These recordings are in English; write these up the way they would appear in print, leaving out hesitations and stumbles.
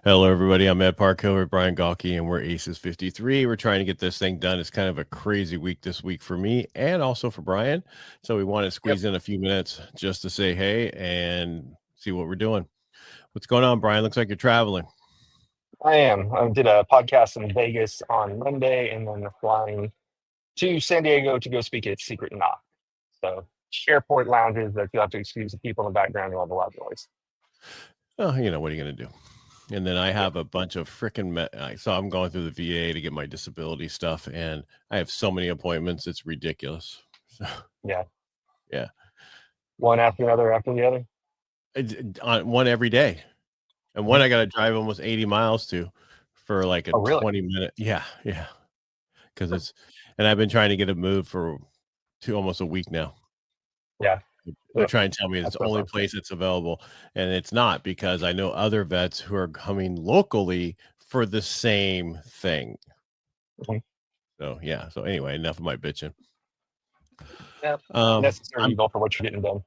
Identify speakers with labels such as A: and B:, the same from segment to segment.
A: Hello, everybody. I'm Ed Parcaut with Brian Galke, and we're Aces 53. We're trying to get this thing done. It's kind of a crazy week this week for me and also for Brian. So we want to
B: Yep,
A: squeeze in a few minutes just to say hey and see what we're doing. What's going on, Brian? Looks like you're traveling.
B: I am. I did a podcast in Vegas on Monday and then flying to San Diego to go speak at Secret Knock. So airport lounges that you have to excuse the people in the background and all the loud noise.
A: Oh, what are you going to do? And then I
B: Yeah.
A: have a bunch of freaking, so I'm going through the VA to get my disability stuff, and I have so many appointments. It's ridiculous. So,
B: Yeah.
A: yeah.
B: One after another after the other.
A: On one every day. And one
B: Mhm.
A: I got to drive almost 80 miles to for like a
B: Oh, really?
A: 20-minute. Yeah. Because and I've been trying to get it moved for almost a week now.
B: Yeah.
A: They're
B: Ugh,
A: trying to tell me it's
B: that's
A: the
B: so
A: only
B: fun.
A: place it's available, and it's not, because I know other vets who are coming locally for the same thing.
B: Mhm.
A: So yeah. So anyway, enough of my bitching.
B: Yeah.
A: Um,
B: Necessary
A: I'm
B: evil for what you're getting done.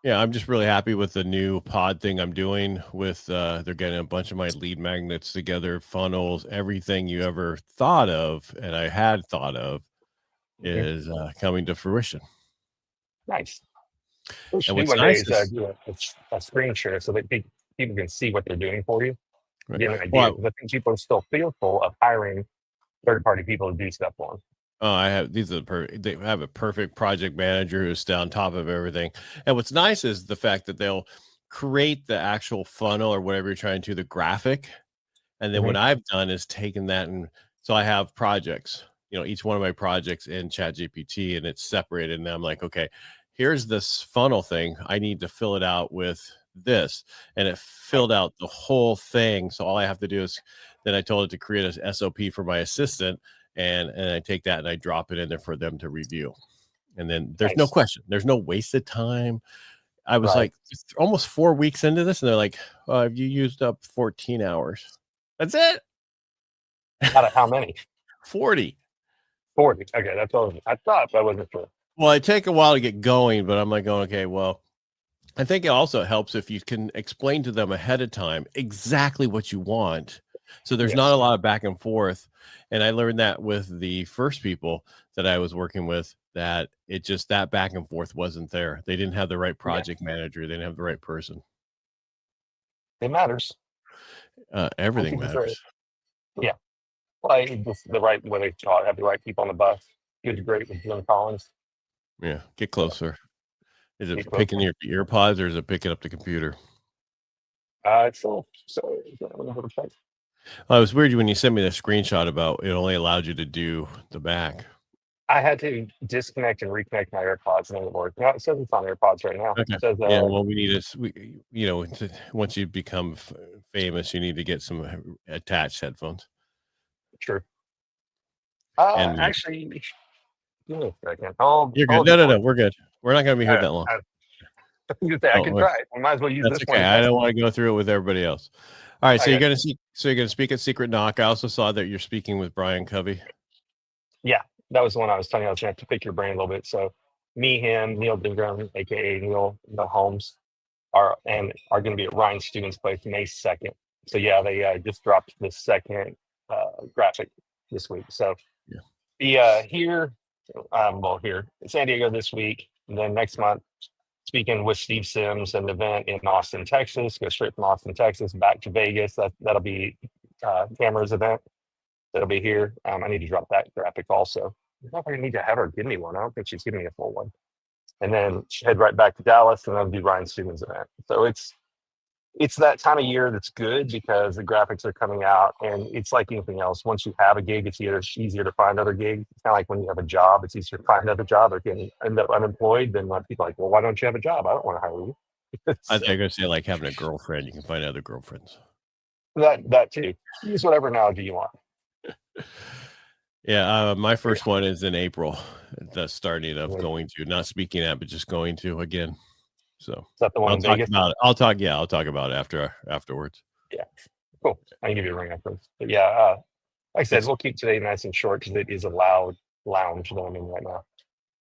A: Yeah, I'm just really happy with the new pod thing I'm doing with they're getting a bunch of my lead magnets together, funnels, everything you ever thought of and I had thought of
B: Mhm.
A: is coming to fruition.
B: Nice. What we
A: And
B: should do
A: what's
B: one day
A: nice
B: is
A: is
B: do a screen share so that people can see what they're doing for you,
A: right,
B: get an idea.
A: well,
B: Because I think people are still fearful of hiring third-party people to do stuff for them.
A: I have these are they have a perfect project manager who's on top of everything. And what's nice is the fact that they'll create the actual funnel or whatever you're trying to, the graphic. And then
B: Mhm.
A: what I've done is taken that, and so I have projects, each one of my projects in Chat GPT, and it's separated. And I'm like, okay, here's this funnel thing. I need to fill it out with this. And it
B: Right.
A: filled out the whole thing. So all I have to do is then I told it to create a SOP for my assistant. And I take that and I drop it in there for them to review. And then there's no
B: Nice.
A: question. There's no wasted time. I was
B: Right.
A: like almost 4 weeks into this, and they're like, you used up 14 hours. That's it.
B: Out of how many?
A: 40.
B: 40. Okay, that's all I thought, but I wasn't sure.
A: Well, it take a while to get going, but I'm like going, okay, well, I think it also helps if you can explain to them ahead of time exactly what you want. So there's not a
B: Yes.
A: lot of back and forth. And I learned that with the first people that I was working with, that it just that back and forth wasn't there. They didn't have the right
B: Yeah.
A: project manager, they didn't have the right person.
B: It matters. Once
A: Everything
B: you deserve
A: matters.
B: it. Yeah. Well, just the right way they taught, have the right people on the bus. He was great with Jim Collins.
A: Yeah, get
B: So
A: closer. Is
B: get
A: it picking
B: closer.
A: your ear pods or is it picking up the computer?
B: It's so
A: Well, it was weird when you sent me the screenshot about it only allowed you to do the back.
B: I had to disconnect and reconnect my AirPods and it worked. No, it says it's on AirPods right now.
A: Okay.
B: It says
A: Yeah. Well, we need to, once you become famous, you need to get some attached headphones.
B: true.
A: And
B: Actually, give me a second.
A: you're good.
B: Hold
A: No,
B: the
A: no,
B: phone.
A: no. We're good. We're not going to be here that long.
B: I was gonna say I
A: Oh,
B: can try it. I might as well use
A: that's
B: this one
A: okay.
B: to
A: I
B: test
A: don't
B: it.
A: want to go through it with everybody else. All right.
B: I
A: So you're
B: got
A: going
B: you.
A: to see, so you're going to speak at Secret Knock. I also saw that you're speaking with Brian Covey.
B: Yeah, that was the one I was telling you I was gonna have to pick your brain a little bit. So me, him, Neil Dingram, aka Neil Holmes, are going to be at Ryan Stevens' place May 2nd. So yeah, they just dropped the second graphic this week. So
A: Yeah.
B: be here, here in San Diego this week, and then next month speaking with Steve Sims, an event in Austin, Texas. Go straight from Austin, Texas, back to Vegas. That'll be Tamara's event. That'll be here. I need to drop that graphic also. I don't think I need to have her give me one. I don't think she's giving me a full one. And then head right back to Dallas and then do Ryan Stevens' event. So it's that time of year that's good because the graphics are coming out and it's like anything else. Once you have a gig, it's either easier to find other gigs. It's kind of like when you have a job, it's easier to find another job or if you end up unemployed, then people are like, well, why don't you have a job? I don't want to hire you.
A: I
B: So
A: think I'm going to say like having a girlfriend. You can find other girlfriends.
B: that too. Use whatever analogy you want.
A: Yeah, my
B: Yeah.
A: first one is in April. The starting of
B: Is
A: going to, not speaking at, but just going to again. So
B: that the one
A: I'll
B: in
A: talk
B: Vegas?
A: about it. I'll talk about it afterwards.
B: Yeah. Cool. I can give you a ring afterwards. But yeah, like I said,
A: It's
B: we'll keep today nice and short because it is a loud lounge that I'm in right now.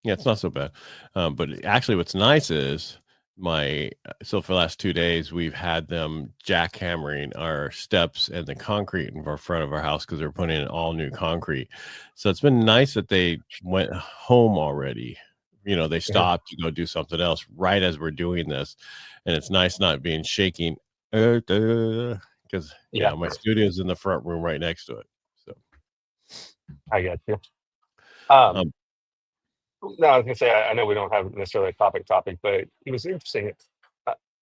A: Yeah, it's not so bad. But actually, what's nice is so for the last 2 days, we've had them jackhammering our steps and the concrete in front of our house because they're putting in all new concrete. So it's been nice that they went home already. They stopped to go do something else right as we're doing this. And it's nice not being shaking because my studio's in the front room right next to it. So
B: I got you.
A: um,
B: No, I was gonna say I know we don't have necessarily a topic, but it was interesting.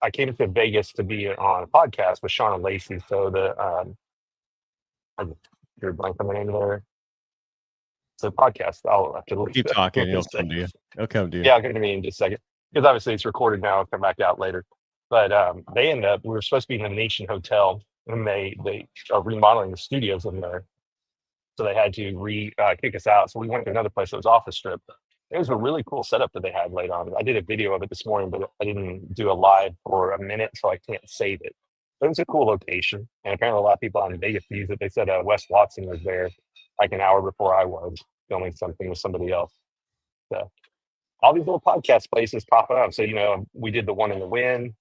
B: I came to Vegas to be on a podcast with Sean and Lacey. So you're blank on the name of their the podcast. I'll have to look
A: keep
B: it up
A: talking.
B: in a
A: It'll
B: second.
A: come to you. It'll come to you.
B: Yeah, I'll get to me in just a second because obviously it's recorded now. It'll come back out later. But they ended up. We were supposed to be in the Nation Hotel, and they are remodeling the studios in there, so they had to kick us out. So we went to another place that was off the strip. It was a really cool setup that they had laid on. I did a video of it this morning, but I didn't do a live for a minute, so I can't save it. But it was a cool location, and apparently a lot of people out in Vegas use it. They said Wes Watson was there like an hour before I was filming something with somebody else. So all these little podcast places popping up. So we did the one in the Wynn.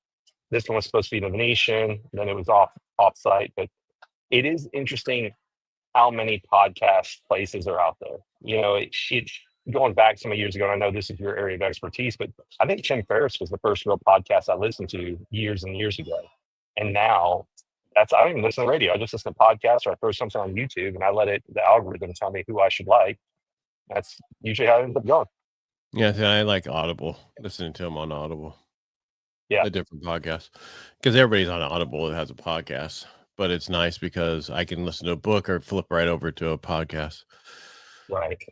B: This one was supposed to be in the Nation. Then it was off site, but it is interesting how many podcast places are out there. It going back some years ago, and I know this is your area of expertise, but I think Tim Ferriss was the first real podcast I listened to years and years ago. And now I don't even listen to radio. I just listen to podcasts or I throw something on YouTube and I let the algorithm tell me who I should like. That's usually how it ends up going.
A: Yeah, I like Audible, listening to them on Audible.
B: Yeah.
A: A different podcast. Because everybody's on Audible that has a podcast. But it's nice because I can listen to a book or flip right over to a podcast.
B: Right.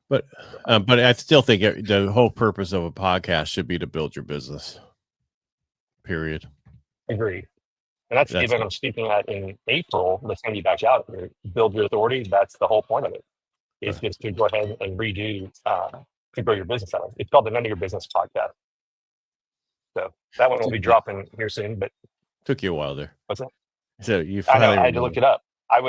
A: But I still think the whole purpose of a podcast should be to build your business. Period.
B: Agreed. And that's the event I'm speaking at in April. That's going to be back out here. Build your authority. That's the whole point of it. It's just to go ahead and redo to grow your business out. It's called the None of Your Business podcast. So that one will be dropping here soon. But
A: took you a while there.
B: What's that?
A: So you
B: I know, I had to look it up. I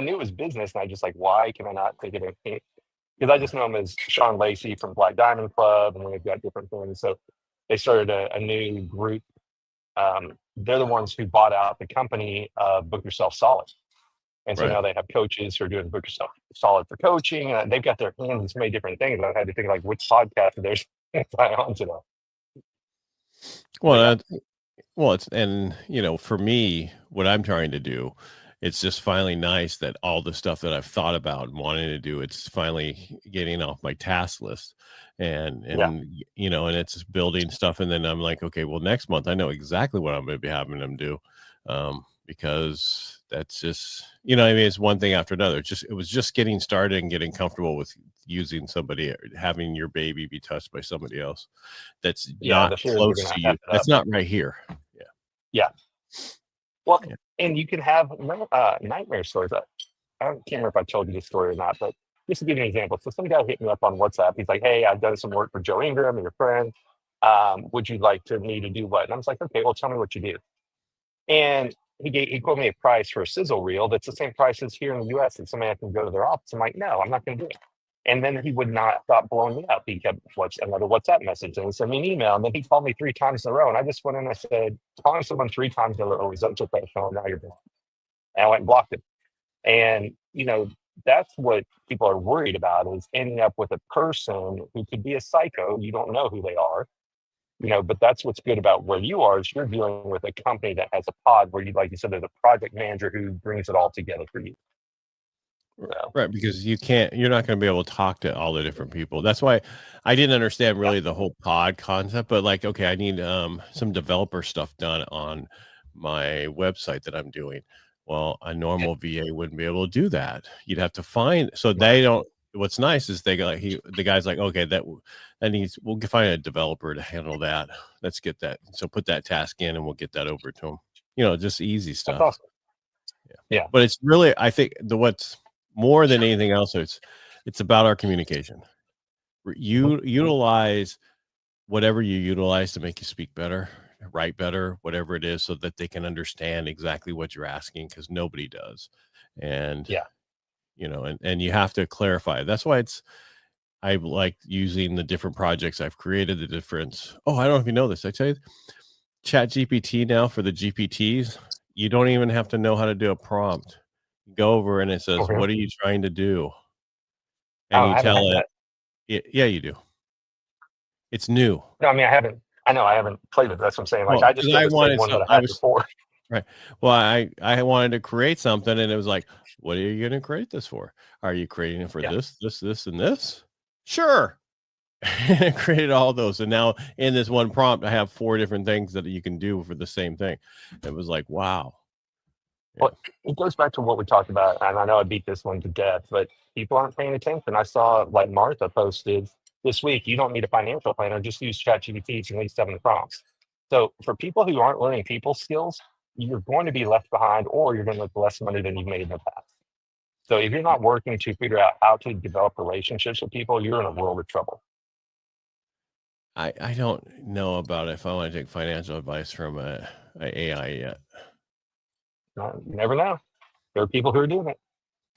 B: knew it was business, and I just like, why can I not think of it? Because I just know him as Sean Lacey from Black Diamond Club, and they've got different things. So they started a new group. They're the ones who bought out the company Book Yourself Solid. And so now they have coaches who are doing Book Yourself Solid for coaching. They've got their hands in so many different things. I had to think like which podcast are they tie on to them.
A: Well, for me, what I'm trying to do, it's just finally nice that all the stuff that I've thought about and wanting to do, it's finally getting off my task list and it's building stuff. And then I'm like, okay, well, next month I know exactly what I'm going to be having them do. Because that's just, it's one thing after another. It was just getting started and getting comfortable with using somebody, having your baby be touched by somebody else. That's not close to you. That's not right here.
B: Yeah. Well, and you can have nightmare stories. I can't remember if I told you this story or not, but just to give you an example. So some guy hit me up on WhatsApp. He's like, hey, I've done some work for Joe Ingram and your friend. Would you like me to do what? And I was like, okay, well, tell me what you do. And he quoted me a price for a sizzle reel that's the same price as here in the US, and somebody can go to their office. I'm like, no, I'm not going to do it. And then he would not stop blowing me up. He kept another WhatsApp message and he sent me an email. And then he called me 3 times in a row. And I just went in and I said, calling someone 3 times in a row is unprofessional. Now you're blocked. And I went and blocked him. And, that's what people are worried about, is ending up with a person who could be a psycho. You don't know who they are. But that's what's good about where you are, is you're dealing with a company that has a pod where like you said, there's a project manager who brings it all together for you.
A: Right, because you're not going to be able to talk to all the different people. That's why I didn't understand really the whole pod concept, but like, okay, I need some developer stuff done on my website that I'm doing. Well, a normal VA wouldn't be able to do that. You'd have to find, so they don't. What's nice is the guy's like, okay, we'll find a developer to handle that. Let's get that. So put that task in and we'll get that over to him. Just easy stuff.
B: That's awesome. Yeah.
A: But it's really, I think what's more than anything else, it's about our communication. You utilize whatever you utilize to make you speak better, write better, whatever it is, so that they can understand exactly what you're asking, because nobody does. And and you have to clarify. That's why I like using the different projects I've created, the difference. Oh, I don't know if you know this. I tell you, Chat GPT now for the GPTs, you don't even have to know how to do a prompt. You go over and it says,
B: Okay.
A: what are you trying to do? And
B: Oh,
A: you
B: I haven't
A: tell
B: had
A: it,
B: that.
A: yeah, you do. It's new.
B: No, I mean, I haven't. I know I haven't played with it. That's what I'm saying. Like,
A: Well,
B: I just
A: because
B: feel
A: I
B: the same
A: wanted
B: one
A: some,
B: that I
A: I
B: had
A: was
B: before.
A: right. Well, I wanted to create something, and it was like, what are you going to create this for? Are you creating it for
B: Yeah.
A: this, and this? Sure. And it created all those. And now in this one prompt, I have 4 different things that you can do for the same thing. It was like, wow. Yeah.
B: Well, it goes back to what we talked about, and I know I beat this one to death, but people aren't paying attention. I saw like Martha posted this week, you don't need a financial planner, just use ChatGPT to at least 7 prompts. So for people who aren't learning people skills, you're going to be left behind, or you're going to make less money than you've made in the past. So if you're not working to figure out how to develop relationships with people, you're in a world of trouble.
A: I don't know about if I want to take financial advice from a AI yet.
B: You never know. There are people who are doing it.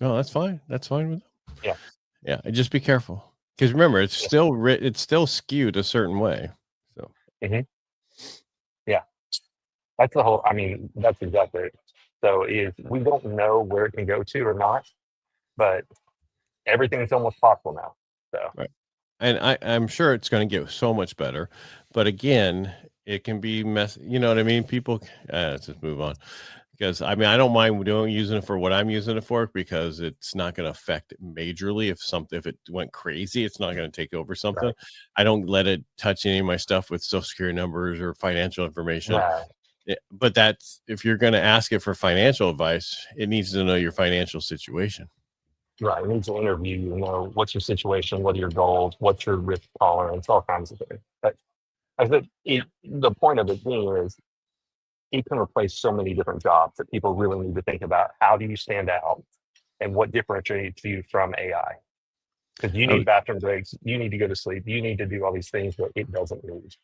A: No, that's fine. That's fine with them.
B: Yeah.
A: Yeah, and just be careful because remember, it's
B: Yeah.
A: still it's still skewed a certain way. So
B: Mhm. Yeah. That's the whole, I mean, that's exactly it. So if we don't know where it can go to or not, but everything's almost possible now. So
A: right, and I'm sure it's going to get so much better, but again, it can be messy. You know what I mean? People, let's just move on. Because I mean, I don't mind using it for what I'm using it for because it's not going to affect it majorly. If it went crazy, it's not going to take over something.
B: right.
A: I don't let it touch any of my stuff with social security numbers or financial information.
B: Nah,
A: But that's if you're going to ask it for financial advice, it needs to know your financial situation.
B: right. It needs to interview you, know, what's your situation, what are your goals, what's your risk tolerance, all kinds of things. But I think the point of it being is it can replace so many different jobs that people really need to think about. How do you stand out and what differentiates you from AI? Because you
A: I
B: need
A: was,
B: bathroom breaks, you need to go to sleep, you need to do all these things that it doesn't need.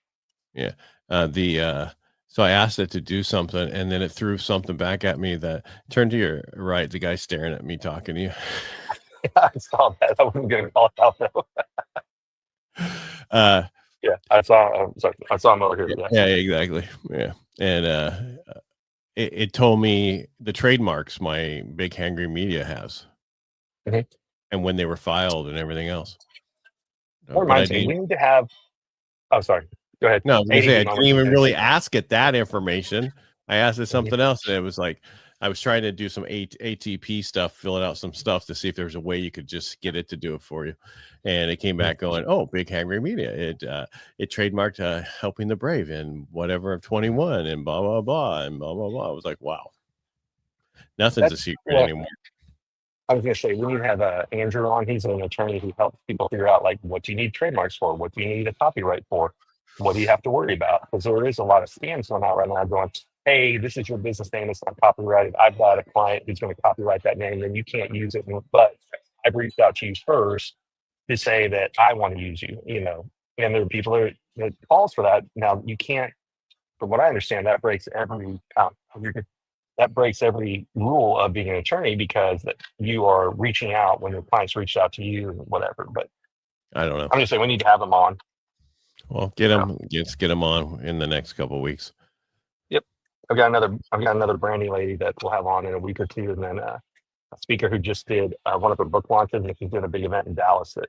A: yeah. So I asked it to do something, and then it threw something back at me that turn to your right. The guy staring at me talking to you.
B: I saw that. I wasn't going to call it out though.
A: uh
B: Yeah, I saw. Sorry, I saw him over here. Yeah.
A: yeah, exactly. Yeah. And it told me the trademarks my Big Hangry Media has
B: Mhm.
A: and when they were filed and everything else.
B: That
A: But I
B: reminds me,
A: didn't.
B: we need to have. Oh, sorry. Go ahead.
A: No, I was gonna say
B: ADD
A: I didn't
B: moment. You
A: even
B: finish.
A: really ask it that information. I asked it
B: Mhm.
A: something else, and it was like I was trying to do some ATP stuff, filling out some stuff to see if there's a way you could just get it to do it for you. And it came back going, "Oh, Big Hangry Media. It trademarked helping the brave in whatever of 21 and blah blah blah and blah blah blah." I was like, "Wow, nothing's a
B: That's
A: secret
B: what
A: anymore."
B: I was going to say. We need to have Andrew on. He's an attorney who helps people figure out like what do you need trademarks for, what do you need a copyright for, what do you have to worry about? Because there is a lot of scams going out right now. Going, hey, this is your business name. It's not copyrighted. I've got a client who's going to copyright that name, and you can't use it. But I've reached out to you first to say that I want to use you. You know, and there are people that calls for that. Now you can't. From what I understand, that breaks every rule of being an attorney because you are reaching out when your clients reached out to you and whatever. But
A: I don't know.
B: I'm just saying we need to have them on.
A: Well,
B: So,
A: get them on in the next couple of weeks.
B: yep. I've got another branding lady that we'll have on in a week or two, and then a speaker who just did one of her book launches, and she's doing a big event in Dallas that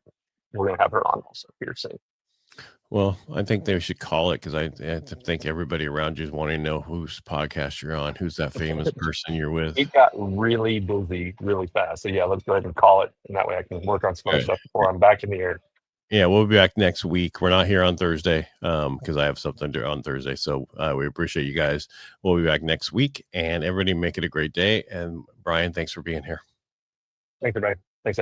B: we're going to have her on also here soon.
A: Well, I think they should call it because I think everybody around you is wanting to know whose podcast you're on, who's that famous person you're with.
B: It got really busy really fast. So yeah, let's go ahead and call it, and that way I can work on some other
A: Right.
B: stuff before I'm back in the air.
A: Yeah, we'll be back next week. We're not here on Thursday because I have something to do on Thursday. So we appreciate you guys. We'll be back next week, and everybody make it a great day. And Brian, thanks for being here.
B: Thanks, everybody.